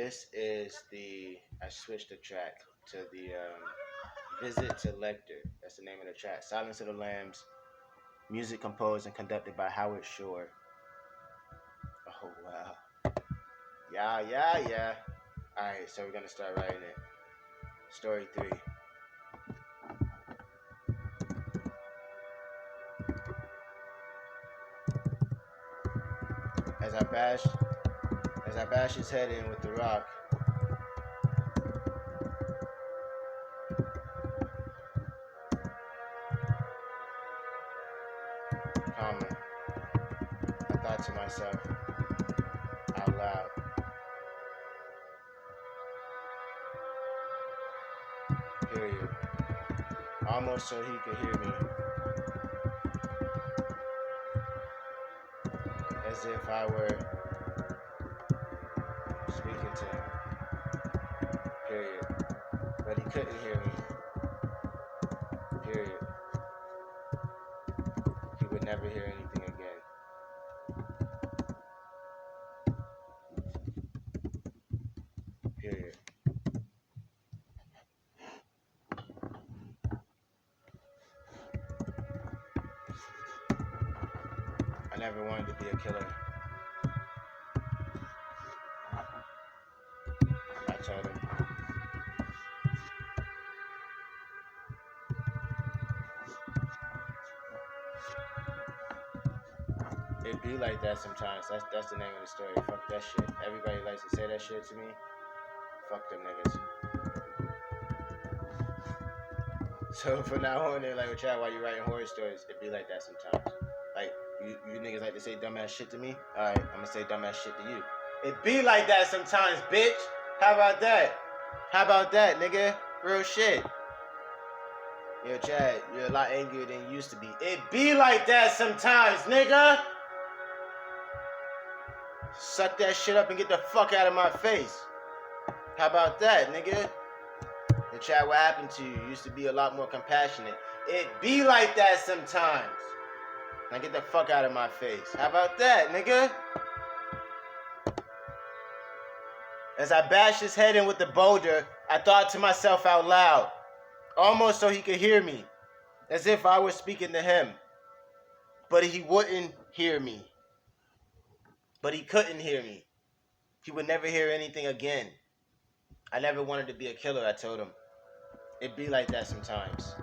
This is I switched the track to the Visit to Lecter. That's the name of the track. Silence of the Lambs. Music composed and conducted by Howard Shore. Oh, wow. Yeah. Alright, so we're going to start writing it. Story 3. As I bash his head in with the rock, comma, I thought to myself, out loud, period. Almost so he could hear me, as if I were speaking to him, period. But he couldn't hear me, period. He would never hear anything again. Period. I never wanted to be a killer. I told him. It be like that sometimes. That's the name of the story. Fuck that shit. Everybody likes to say that shit to me. Fuck them niggas. So from now on, they're like, Chad, why you writing horror stories? It be like that sometimes. Like, you niggas like to say dumbass shit to me? Alright, I'm gonna say dumbass shit to you. It be like that sometimes, bitch. How about that? How about that, nigga? Real shit. Yo, Chad, you're a lot angrier than you used to be. It be like that sometimes, nigga. Suck that shit up and get the fuck out of my face. How about that, nigga? And Chad, what happened to you? You used to be a lot more compassionate. It be like that sometimes. Now get the fuck out of my face. How about that, nigga? As I bashed his head in with the boulder, I thought to myself out loud, almost so he could hear me, as if I was speaking to him. But he wouldn't hear me. But he couldn't hear me. He would never hear anything again. I never wanted to be a killer, I told him. It be like that sometimes.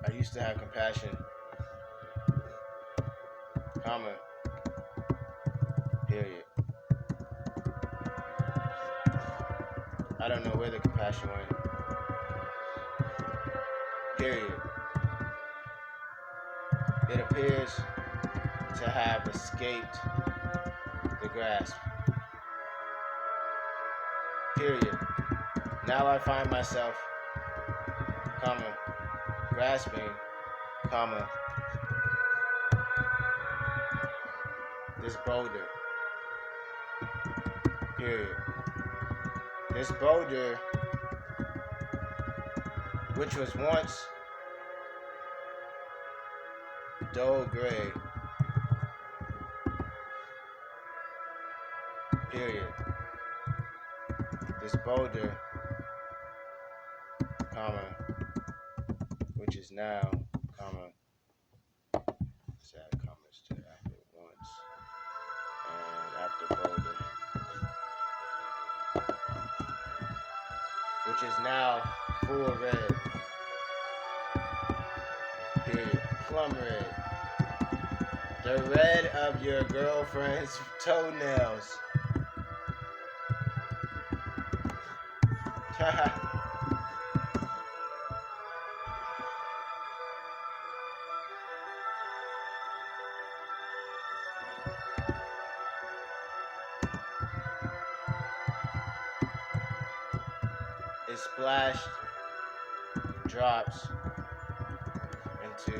I used to have compassion, comma, period. I don't know where the compassion went. Period. It appears to have escaped the grasp. Period. Now I find myself, comma, grasping, comma, this boulder. Period. This boulder, which was once dull gray, period. This boulder, comma, which is now, comma, let's add commas to after once, and after boulder, which is now full red, period, plum red, the red of your girlfriend's toenails. It splashed, drops into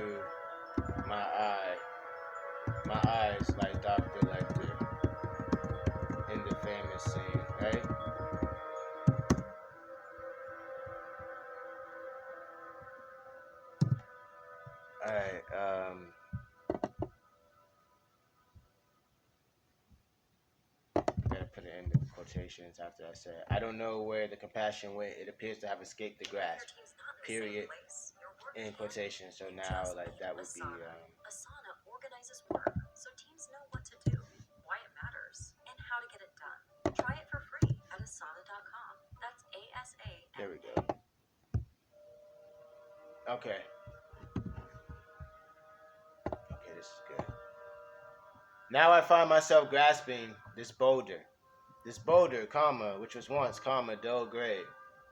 my eye. My eyes like Dr. Lecter in the famous scene, right? quotations after I said, I don't know where the compassion went. It appears to have escaped the grasp. Period. In quotation. So now, like, that would be. Asana organizes work so teams know what to do, why it matters, and how to get it done. Try it for free at asana.com. That's ASA. There we go. Okay. Okay, this is good. Now I find myself grasping this boulder. This boulder, comma, which was once, comma, dull gray.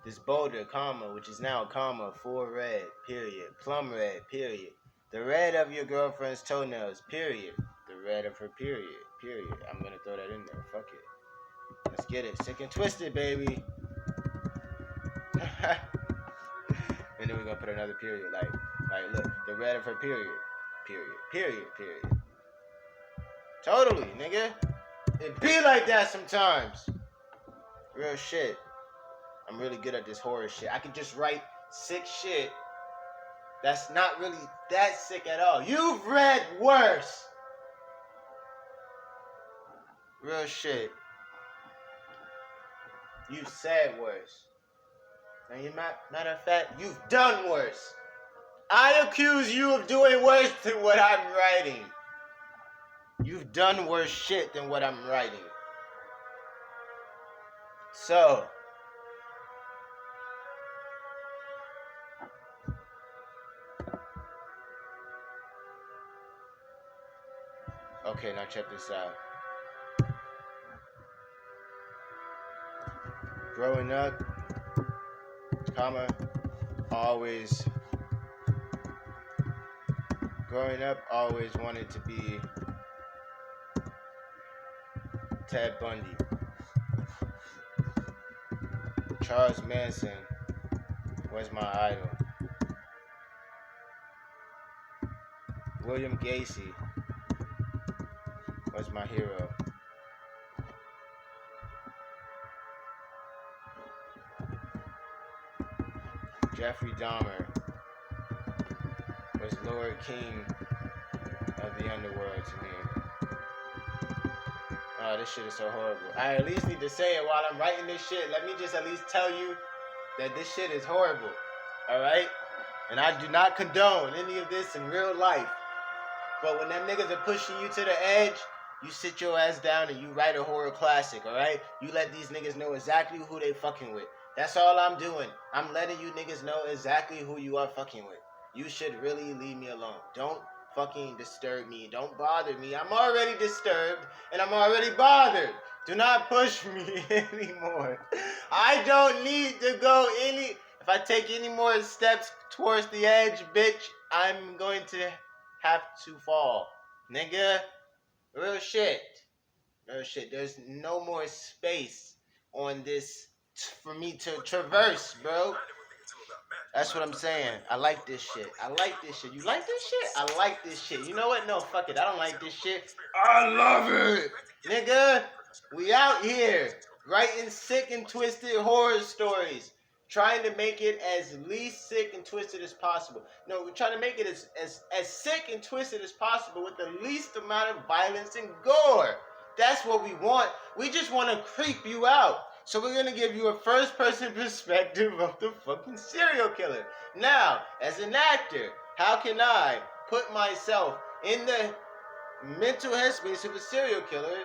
This boulder, comma, which is now, comma, full red, period. Plum red, period. The red of your girlfriend's toenails, period. The red of her period, period. I'm gonna throw that in there. Fuck it. Let's get it. Sick and twisted, baby. And then we're gonna put another period. Like, look, the red of her period. Period. Period. Period. Totally, nigga. It be like that sometimes. Real shit. I'm really good at this horror shit. I can just write sick shit that's not really that sick at all. You've read worse. Real shit. You've said worse. And matter of fact, you've done worse. I accuse you of doing worse than what I'm writing. You've done worse shit than what I'm writing. So, okay, now check this out. Growing up, comma, always wanted to be Ted Bundy. Charles Manson was my idol. William Gacy was my hero. Jeffrey Dahmer was Lord King of the underworld to me. Oh, this shit is so horrible. I at least need to say it while I'm writing this shit. Let me just at least tell you that this shit is horrible. Alright? And I do not condone any of this in real life. But when them niggas are pushing you to the edge, you sit your ass down and you write a horror classic, alright? You let these niggas know exactly who they fucking with. That's all I'm doing. I'm letting you niggas know exactly who you are fucking with. You should really leave me alone. Don't fucking disturb me. Don't bother me. I'm already disturbed and I'm already bothered. Do not push me anymore. I don't need to go any... If I take any more steps towards the edge, bitch, I'm going to have to fall. Nigga. Real shit. Real shit. There's no more space on this for me to traverse, bro. That's what I'm saying. I like this shit. I like this shit. You like this shit? I like this shit. You know what? No, fuck it. I don't like this shit. I love it. Nigga, we out here writing sick and twisted horror stories. Trying to make it as least sick and twisted as possible. No, we're trying to make it as sick and twisted as possible with the least amount of violence and gore. That's what we want. We just want to creep you out. So we're going to give you a first-person perspective of the fucking serial killer. Now, as an actor, how can I put myself in the mental headspace of a serial killer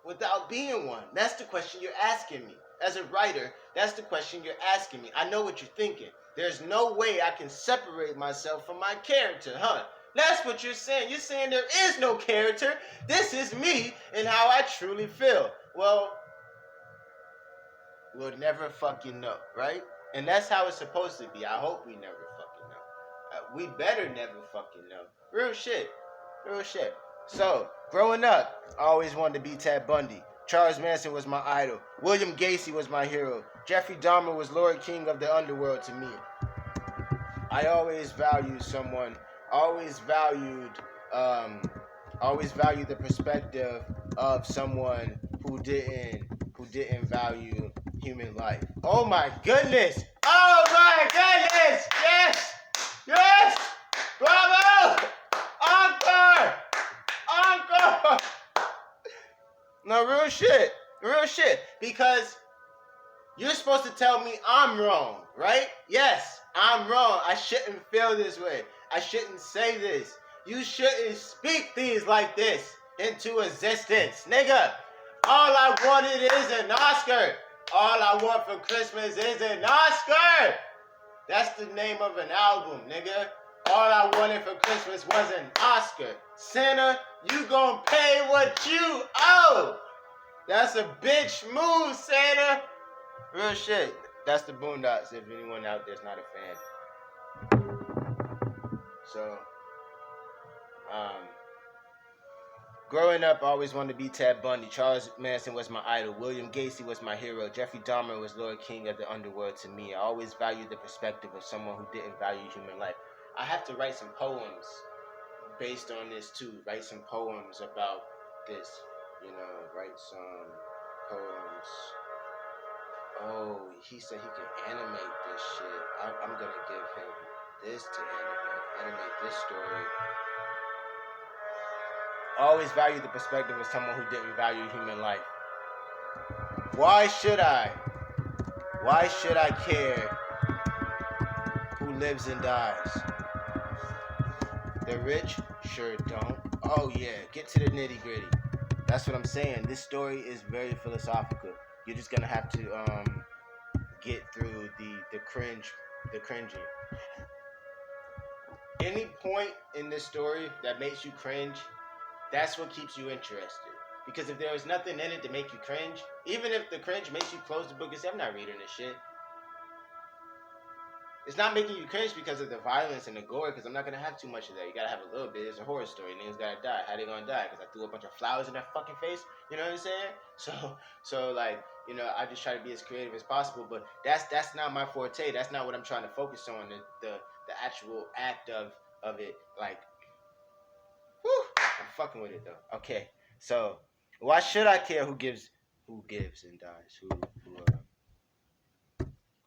without being one? That's the question you're asking me. As a writer, that's the question you're asking me. I know what you're thinking. There's no way I can separate myself from my character, huh? That's what you're saying. You're saying there is no character. This is me and how I truly feel. Well, we'll never fucking know, right? And that's how it's supposed to be. I hope we never fucking know. We better never fucking know. Real shit. Real shit. So, growing up, I always wanted to be Ted Bundy. Charles Manson was my idol. William Gacy was my hero. Jeffrey Dahmer was Lord King of the underworld to me. I always valued someone, always valued the perspective of someone who didn't value human life. Oh my goodness! Oh my goodness! Yes! Yes! Bravo! Encore! Encore! No, real shit. Real shit. Because you're supposed to tell me I'm wrong, right? Yes, I'm wrong. I shouldn't feel this way. I shouldn't say this. You shouldn't speak things like this into existence. Nigga, all I wanted is an Oscar. All I want for Christmas is an Oscar. That's the name of an album, nigga. All I wanted for Christmas was an Oscar. Santa, you gonna pay what you owe. That's a bitch move, Santa. Real shit. That's the Boondocks, if anyone out there's not a fan. So, growing up, I always wanted to be Ted Bundy. Charles Manson was my idol. William Gacy was my hero. Jeffrey Dahmer was Lord King of the underworld to me. I always valued the perspective of someone who didn't value human life. I have to write some poems based on this too. Write some poems about this. You know, write some poems. Oh, he said he can animate this shit. I'm gonna give him this to animate this story. I always value the perspective of someone who didn't value human life. Why should I? Why should I care who lives and dies? The rich sure don't. Oh yeah, get to the nitty gritty. That's what I'm saying. This story is very philosophical. You're just gonna have to get through the cringing. Any point in this story that makes you cringe, that's what keeps you interested. Because if there was nothing in it to make you cringe, even if the cringe makes you close the book and say, I'm not reading this shit. It's not making you cringe because of the violence and the gore, because I'm not going to have too much of that. You got to have a little bit. It's a horror story. Niggas got to die. How they going to die? Because I threw a bunch of flowers in their fucking face? You know what I'm saying? So like, you know, I just try to be as creative as possible, but that's not my forte. That's not what I'm trying to focus on. The actual act of it. Like, whew, I'm fucking with it though. Okay. So, why should I care who gives and dies?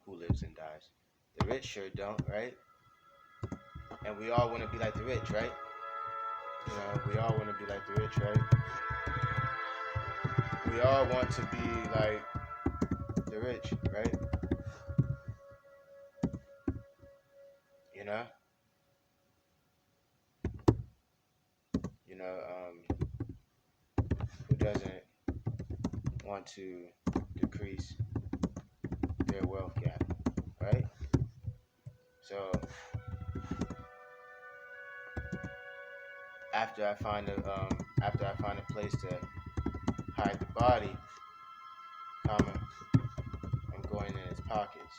Who lives and dies? The rich sure don't, right? And we all want to be like the rich, right? You know, we all want to be like the rich, right? We all want to be like the rich, right? You know? Who doesn't want to decrease their wealth gap, right? So after I find a place to hide the body, comma, I'm going in his pockets,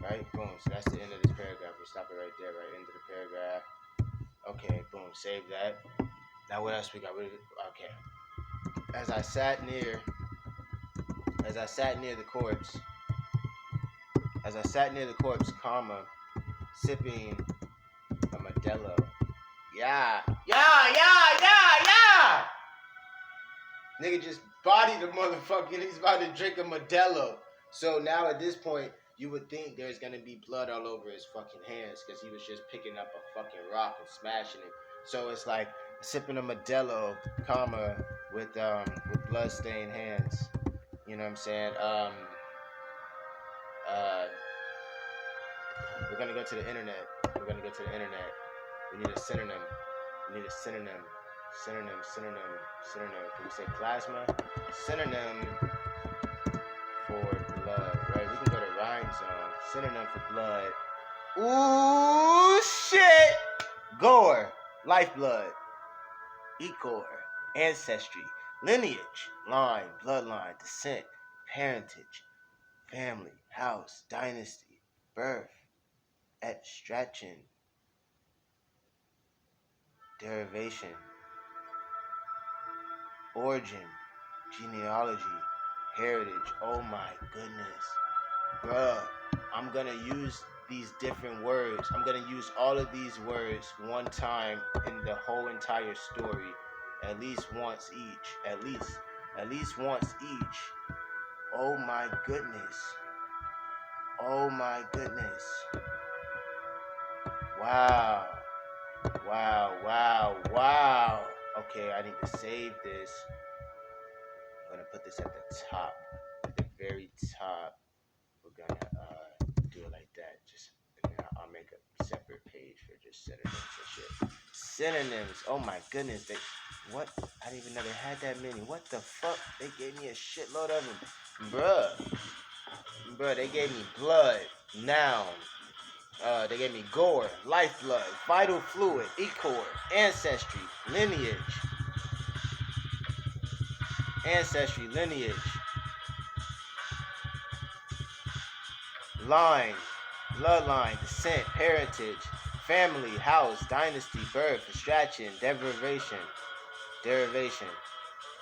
right? Boom. So that's the end of this paragraph. We stop it right there, right? End of the paragraph. Okay, boom. Save that. Now what else we got? Okay. As I sat near the corpse, comma, sipping a Modelo. Yeah. Nigga just bodied the motherfucker and he's about to drink a Modelo. So now at this point, you would think there's gonna be blood all over his fucking hands because he was just picking up a fucking rock and smashing it. So it's like sipping a Modelo, comma, with blood-stained hands. You know what I'm saying? We're gonna go to the internet. We need a synonym. Synonym. Can we say plasma? Synonym for blood, right? We can go to Rhyme Zone. Synonym for blood. Ooh, shit! Gore, lifeblood, ichor, ancestry, lineage, line, bloodline, descent, parentage, family, house, dynasty, birth, extraction, derivation, origin, genealogy, heritage. Oh my goodness. Bruh, I'm gonna use these different words. I'm gonna use all of these words one time in the whole entire story. At least once each. At least once each. Oh my goodness. Wow. Okay, I need to save this. I'm gonna put this at the top, at the very top. We're gonna do it like that. Just and then I'll make a separate page for just synonyms and shit. Synonyms. Oh my goodness. What? I didn't even know they had that many. What the fuck? They gave me a shitload of them, bruh. They gave me blood, noun. They gave me gore, lifeblood, vital fluid, ichor, ancestry, lineage, line, bloodline, descent, parentage, family, house, dynasty, birth, extraction, derivation,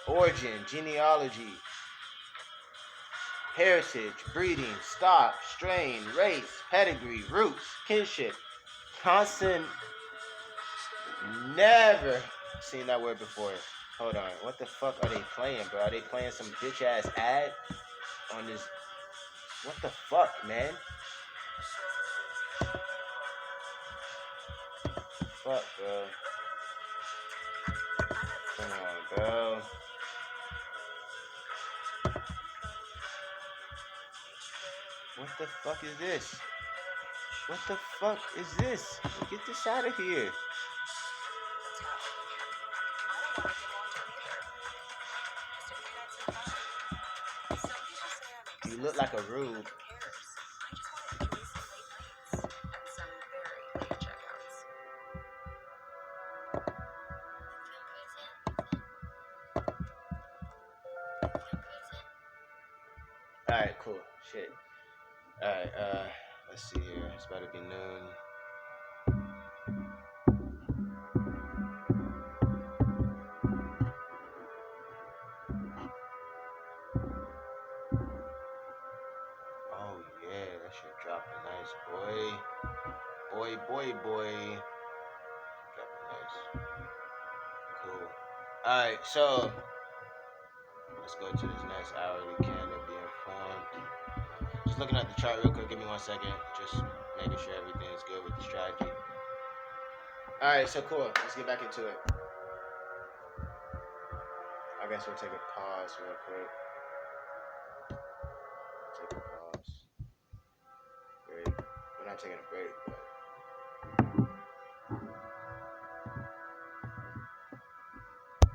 origin, genealogy, heritage, breeding, stock, strain, race, pedigree, roots, kinship, constant. Never seen that word before. Hold on. What the fuck are they playing, bro? Are they playing some bitch ass ad on this? What the fuck, man? Fuck, bro. Come on, bro. What the fuck is this? What the fuck is this? Get this out of here. You look like a rube. Alright, cool. Shit. Alright, let's see here. It's about to be noon. Oh yeah, that shit dropping nice, boy. Boy. Dropping nice. Cool. Alright, so let's go to this next hourly candle, be informed. Just looking at the chart real quick, give me 1 second. Just making sure everything is good with the strategy. Alright, so cool. Let's get back into it. I guess we'll take a pause real quick. Take a pause. Break. We're not taking a break, but